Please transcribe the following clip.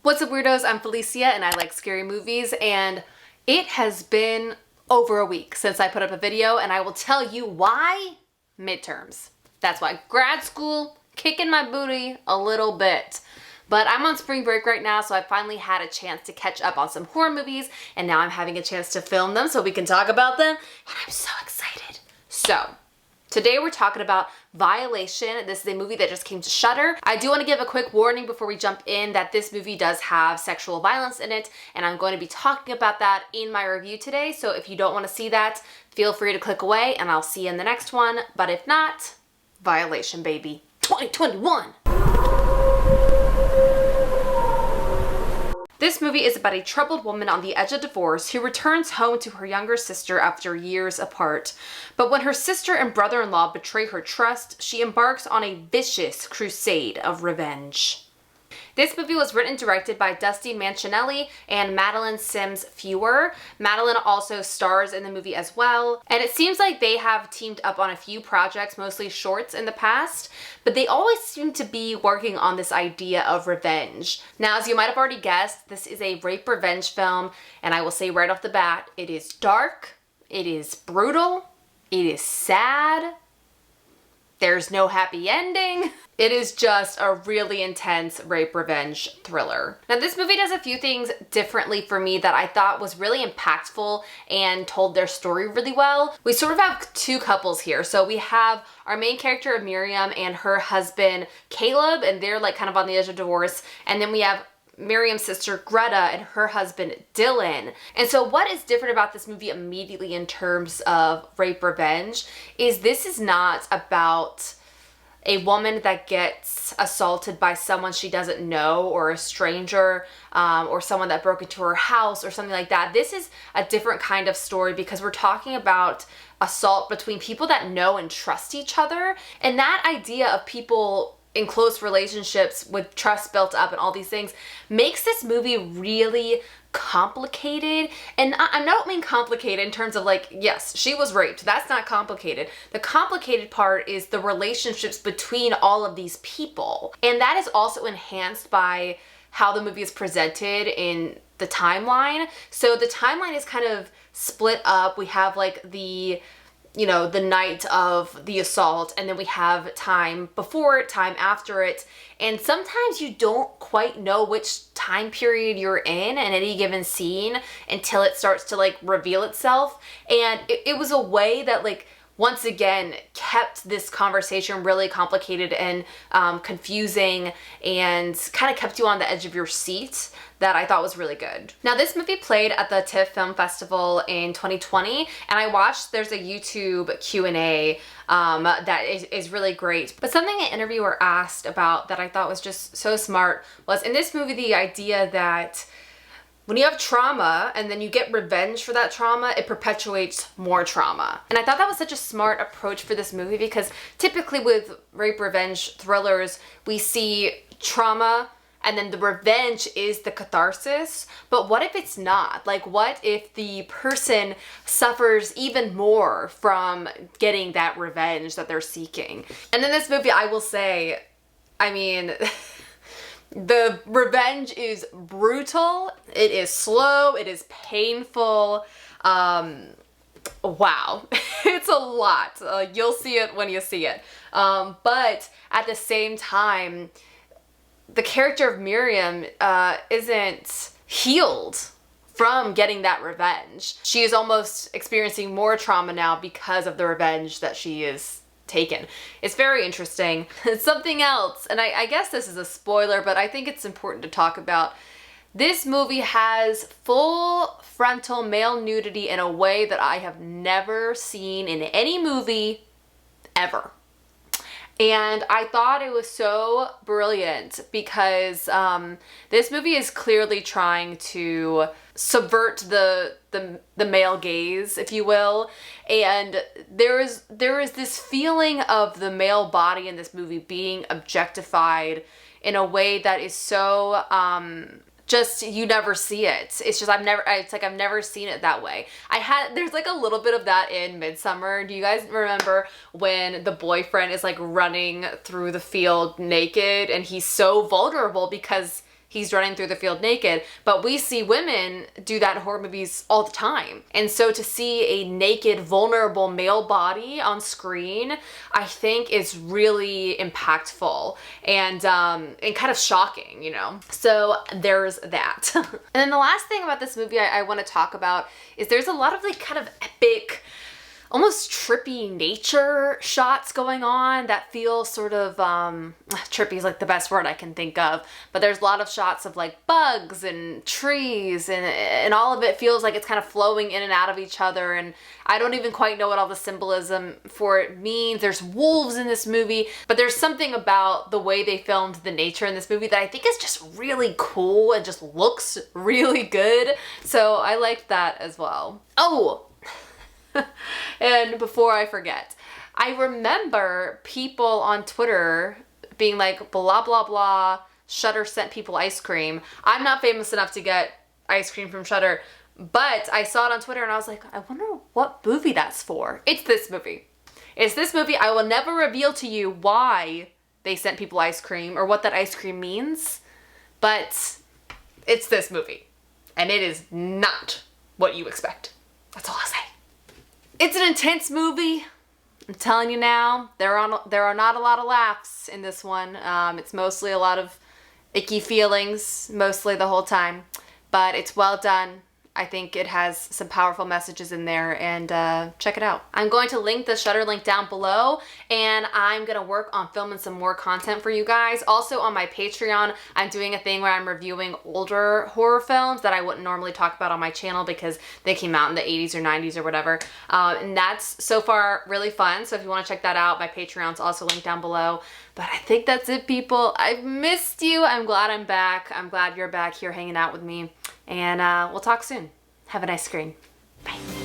What's up, weirdos? I'm Felicia and I like scary movies, and it has been over a week since I put up a video, and I will tell you why. Midterms. That's why. Grad school, kicking my booty a little bit. But I'm on spring break right now, so I finally had a chance to catch up on some horror movies, and now I'm having a chance to film them so we can talk about them, and I'm so excited. So, today we're talking about Violation. This is a movie that just came to Shudder. I do want to give a quick warning before we jump in that this movie does have sexual violence in it, and I'm going to be talking about that in my review today. So if you don't want to see that, feel free to click away and I'll see you in the next one. But if not, Violation, baby. 2021! This movie is about a troubled woman on the edge of divorce who returns home to her younger sister after years apart. But when her sister and brother-in-law betray her trust, she embarks on a vicious crusade of revenge. This movie was written and directed by Dusty Mancinelli and Madeline Sims Fewer. Madeline also stars in the movie as well. And it seems like they have teamed up on a few projects, mostly shorts in the past, but they always seem to be working on this idea of revenge. Now, as you might have already guessed, this is a rape revenge film, and I will say right off the bat, it is dark, it is brutal, it is sad, there's no happy ending. It is just a really intense rape revenge thriller. Now, this movie does a few things differently for me that I thought was really impactful and told their story really well. We sort of have two couples here. So we have our main character of Miriam and her husband Caleb, and they're like kind of on the edge of divorce. And then we have Miriam's sister Greta and her husband Dylan. And so what is different about this movie immediately in terms of rape revenge is this is not about a woman that gets assaulted by someone she doesn't know, or a stranger, or someone that broke into her house or something like that. This is a different kind of story because we're talking about assault between people that know and trust each other. And that idea of people in close relationships with trust built up and all these things makes this movie really complicated. And I don't mean complicated in terms of like, yes, she was raped. That's not complicated. The complicated part is the relationships between all of these people. And that is also enhanced by how the movie is presented in the timeline. So the timeline is kind of split up. We have like the night of the assault, and then we have time before it, time after it, and sometimes you don't quite know which time period you're in any given scene until it starts to like reveal itself. And it was a way that like once again kept this conversation really complicated and confusing, and kind of kept you on the edge of your seat, that I thought was really good. Now, this movie played at the TIFF Film Festival in 2020, and I watched, there's a YouTube Q&A that is really great. But something an interviewer asked about that I thought was just so smart was, in this movie, the idea that when you have trauma and then you get revenge for that trauma, it perpetuates more trauma. And I thought that was such a smart approach for this movie, because typically with rape revenge thrillers, we see trauma and then the revenge is the catharsis. But what if it's not? Like, what if the person suffers even more from getting that revenge that they're seeking? And in this movie, I will say, I mean, the revenge is brutal, it is slow, it is painful. Wow, it's a lot. You'll see it when you see it. But at the same time, the character of Miriam isn't healed from getting that revenge. She is almost experiencing more trauma now because of the revenge that she is taken. It's very interesting. Something else, and I guess this is a spoiler, but I think it's important to talk about. This movie has full frontal male nudity in a way that I have never seen in any movie ever. And I thought it was so brilliant because this movie is clearly trying to subvert the male gaze, if you will. And there is this feeling of the male body in this movie being objectified in a way that is so just, you never see it. It's just, I've never seen it that way. There's like a little bit of that in Midsummer. Do you guys remember when the boyfriend is like running through the field naked and he's so vulnerable because he's running through the field naked. But we see women do that in horror movies all the time. And so to see a naked, vulnerable male body on screen, I think is really impactful and kind of shocking, you know? So there's that. And then the last thing about this movie I want to talk about is there's a lot of like kind of epic, almost trippy nature shots going on that feel sort of, trippy is like the best word I can think of, but there's a lot of shots of like bugs and trees and all of it feels like it's kind of flowing in and out of each other, and I don't even quite know what all the symbolism for it means. There's wolves in this movie, but there's something about the way they filmed the nature in this movie that I think is just really cool and just looks really good. So I liked that as well. Oh, and before I forget, I remember people on Twitter being like, blah, blah, blah, Shudder sent people ice cream. I'm not famous enough to get ice cream from Shudder, but I saw it on Twitter and I was like, I wonder what movie that's for. It's this movie. It's this movie. I will never reveal to you why they sent people ice cream or what that ice cream means, but it's this movie. And it is not what you expect. That's all I'll say. It's an intense movie. I'm telling you now, there are not a lot of laughs in this one. It's mostly a lot of icky feelings, mostly the whole time. But it's well done. I think it has some powerful messages in there, and check it out. I'm going to link the Shudder link down below, and I'm gonna work on filming some more content for you guys. Also on my Patreon, I'm doing a thing where I'm reviewing older horror films that I wouldn't normally talk about on my channel because they came out in the 80s or 90s or whatever. And that's so far really fun. So if you wanna check that out, my Patreon's also linked down below. But I think that's it, people. I've missed you. I'm glad I'm back. I'm glad you're back here hanging out with me. And we'll talk soon. Have a nice screen. Bye.